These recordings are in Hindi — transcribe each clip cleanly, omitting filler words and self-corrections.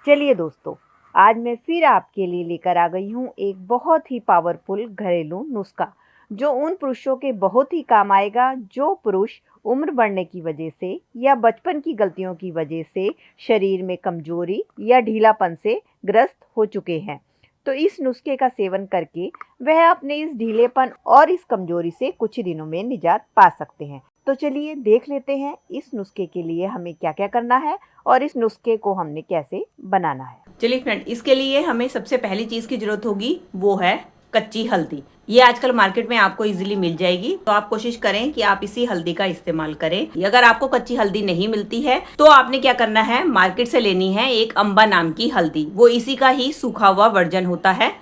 चलिए दोस्तों, आज मैं फिर आपके लिए लेकर आ गई हूँ एक बहुत ही पावरफुल घरेलू नुस्खा जो उन पुरुषों के बहुत ही काम आएगा जो पुरुष उम्र बढ़ने की वजह से या बचपन की गलतियों की वजह से शरीर में कमजोरी या ढीलापन से ग्रस्त हो चुके हैं। तो इस नुस्खे का सेवन करके वह अपने इस ढीलेपन और इस कमजोरी से कुछ ही दिनों में निजात पा सकते हैं। तो चलिए देख लेते हैं इस नुस्खे के लिए हमें क्या क्या करना है और इस नुस्खे को हमने कैसे बनाना है। चलिए फ्रेंड, इसके लिए हमें सबसे पहली चीज की जरूरत होगी वो है कच्ची हल्दी। ये आजकल मार्केट में आपको इजीली मिल जाएगी, तो आप कोशिश करें कि आप इसी हल्दी का इस्तेमाल करें। अगर आपको कच्ची हल्दी नहीं मिलती है तो आपने क्या करना है, मार्केट से लेनी है एक अंबा नाम की हल्दी। वो इसी का ही सूखा हुआ वर्जन होता है।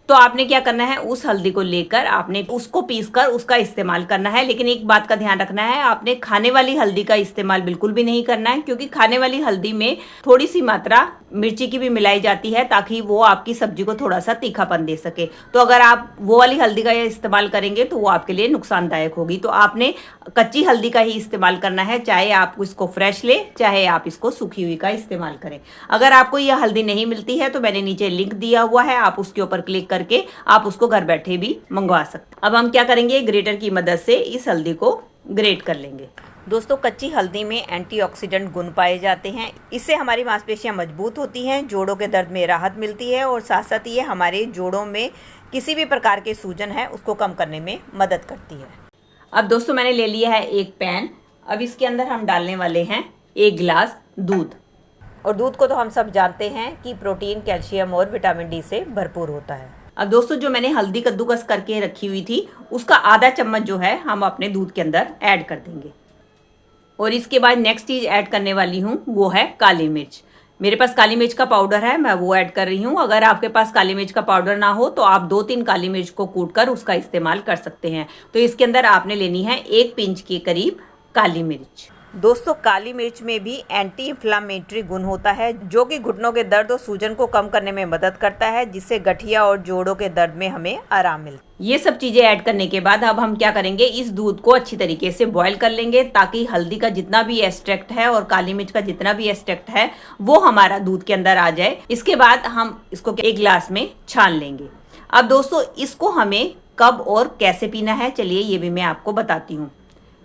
तो आपने क्या करना है, उस हल्दी को लेकर आपने उसको पीसकर उसका इस्तेमाल करना है। लेकिन एक बात का ध्यान रखना है, आपने खाने वाली हल्दी का इस्तेमाल बिल्कुल भी नहीं करना है, क्योंकि खाने वाली हल्दी में थोड़ी सी मात्रा मिर्ची की भी मिलाई जाती है ताकि वो आपकी सब्जी को थोड़ा सा तीखापन दे सके। तो अगर आप वो वाली हल्दी का इस्तेमाल करेंगे तो वो आपके लिए नुकसानदायक होगी। तो आपने कच्ची हल्दी का ही इस्तेमाल करना है, चाहे आप इसको फ्रेश ले चाहे आप इसको सूखी हुई का इस्तेमाल करें। अगर आपको यह हल्दी नहीं मिलती है तो मैंने नीचे लिंक दिया हुआ है, आप उसके ऊपर क्लिक करके आप उसको घर बैठे भी मंगवा सकते। अब हम क्या करेंगे, ग्रेटर की मदद से इस हल्दी को ग्रेट कर लेंगे। दोस्तों, कच्ची हल्दी में एंटीऑक्सीडेंट गुण पाए जाते हैं। इससे हमारी मांसपेशियां मजबूत होती हैं, जोड़ों के दर्द में राहत मिलती है और साथ साथ ये हमारे जोड़ों में किसी भी प्रकार के सूजन है उसको कम करने में मदद करती है। अब दोस्तों, मैंने ले लिया है एक पैन। अब इसके अंदर हम डालने वाले हैं 1 गिलास दूध। और दूध को तो हम सब जानते हैं कि प्रोटीन, कैल्शियम और विटामिन डी से भरपूर होता है। अब दोस्तों, जो मैंने हल्दी कद्दूकस करके रखी हुई थी उसका आधा चम्मच जो है हम अपने दूध के अंदर ऐड कर देंगे। और इसके बाद नेक्स्ट चीज ऐड करने वाली हूँ वो है काली मिर्च। मेरे पास काली मिर्च का पाउडर है, मैं वो ऐड कर रही हूँ। अगर आपके पास काली मिर्च का पाउडर ना हो तो आप 2-3 काली मिर्च को कूट कर उसका इस्तेमाल कर सकते हैं। तो इसके अंदर आपने लेनी है 1 पिंच के करीब काली मिर्च। दोस्तों, काली मिर्च में भी एंटी इंफ्लामेटरी गुण होता है जो कि घुटनों के दर्द और सूजन को कम करने में मदद करता है, जिससे गठिया और जोड़ों के दर्द में हमें आराम मिलता है। ये सब चीजें ऐड करने के बाद अब हम क्या करेंगे, इस दूध को अच्छी तरीके से बॉईल कर लेंगे ताकि हल्दी का जितना भी एक्सट्रैक्ट है और काली मिर्च का जितना भी एक्सट्रैक्ट है वो हमारा दूध के अंदर आ जाए। इसके बाद हम इसको 1 गिलास में छान लेंगे। अब दोस्तों, इसको हमें कब और कैसे पीना है, चलिए ये भी मैं आपको बताती हूँ।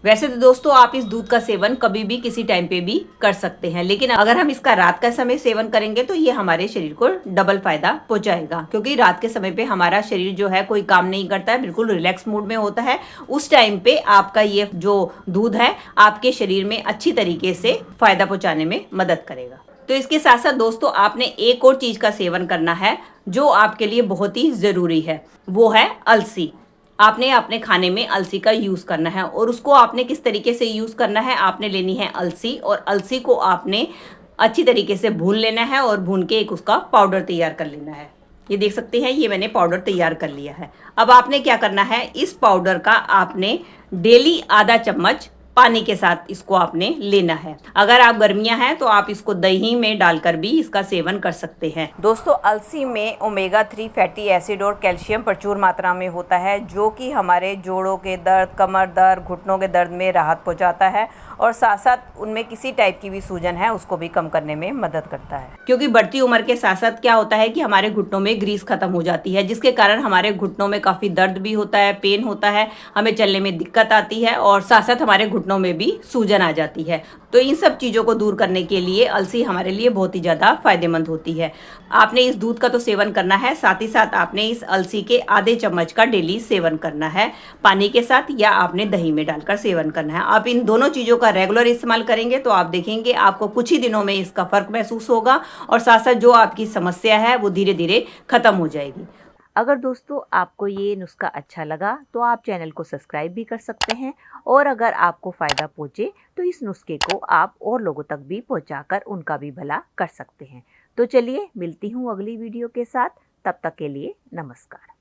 वैसे तो दोस्तों, आप इस दूध का सेवन कभी भी किसी टाइम पे भी कर सकते हैं, लेकिन अगर हम इसका रात का समय सेवन करेंगे तो ये हमारे शरीर को डबल फायदा पहुंचाएगा, क्योंकि रात के समय पे हमारा शरीर जो है कोई काम नहीं करता है, बिल्कुल रिलैक्स मूड में होता है। उस टाइम पे आपका ये जो दूध है आपके शरीर में अच्छी तरीके से फायदा पहुंचाने में मदद करेगा। तो इसके साथ साथ दोस्तों, आपने एक और चीज का सेवन करना है जो आपके लिए बहुत ही जरूरी है, वो है अलसी। आपने अपने खाने में अलसी का यूज करना है और उसको आपने किस तरीके से यूज करना है, आपने लेनी है अलसी और अलसी को आपने अच्छी तरीके से भून लेना है और भून के एक उसका पाउडर तैयार कर लेना है। ये देख सकते हैं, ये मैंने पाउडर तैयार कर लिया है। अब आपने क्या करना है, इस पाउडर का आपने डेली आधा चम्मच पानी के साथ इसको आपने लेना है। अगर आप गर्मियां हैं तो आप इसको दही में डालकर भी इसका सेवन कर सकते हैं। दोस्तों, अलसी में ओमेगा 3 फैटी एसिड और कैल्शियम प्रचुर मात्रा में होता है जो कि हमारे जोड़ों के दर्द, कमर दर्द, घुटनों के दर्द में राहत पहुंचाता है और साथ साथ उनमें किसी टाइप की भी सूजन है उसको भी कम करने में मदद करता है। क्योंकि बढ़ती उम्र के साथ साथ क्या होता है कि हमारे घुटनों में ग्रीस खत्म हो जाती है, जिसके कारण हमारे घुटनों में काफी दर्द भी होता है, पेन होता है, हमें चलने में दिक्कत आती है और साथ साथ हमारे घुटनों में भी सूजन आ जाती है। तो इन सब चीजों को दूर करने के लिए अलसी हमारे लिए बहुत ही ज्यादा फायदेमंद होती है। आपने इस दूध का तो सेवन करना है, साथ ही साथ आपने इस अलसी के आधे चम्मच का डेली सेवन करना है पानी के साथ, या आपने दही में डालकर सेवन करना है। आप इन दोनों चीजों का रेगुलर इस्तेमाल करेंगे तो आप देखेंगे आपको कुछ ही दिनों में इसका फर्क महसूस होगा और साथ साथ जो आपकी समस्या है वो धीरे धीरे खत्म हो जाएगी। अगर दोस्तों आपको ये नुस्खा अच्छा लगा तो आप चैनल को सब्सक्राइब भी कर सकते हैं और अगर आपको फ़ायदा पहुँचे तो इस नुस्खे को आप और लोगों तक भी पहुँचाकर उनका भी भला कर सकते हैं। तो चलिए मिलती हूँ अगली वीडियो के साथ, तब तक के लिए नमस्कार।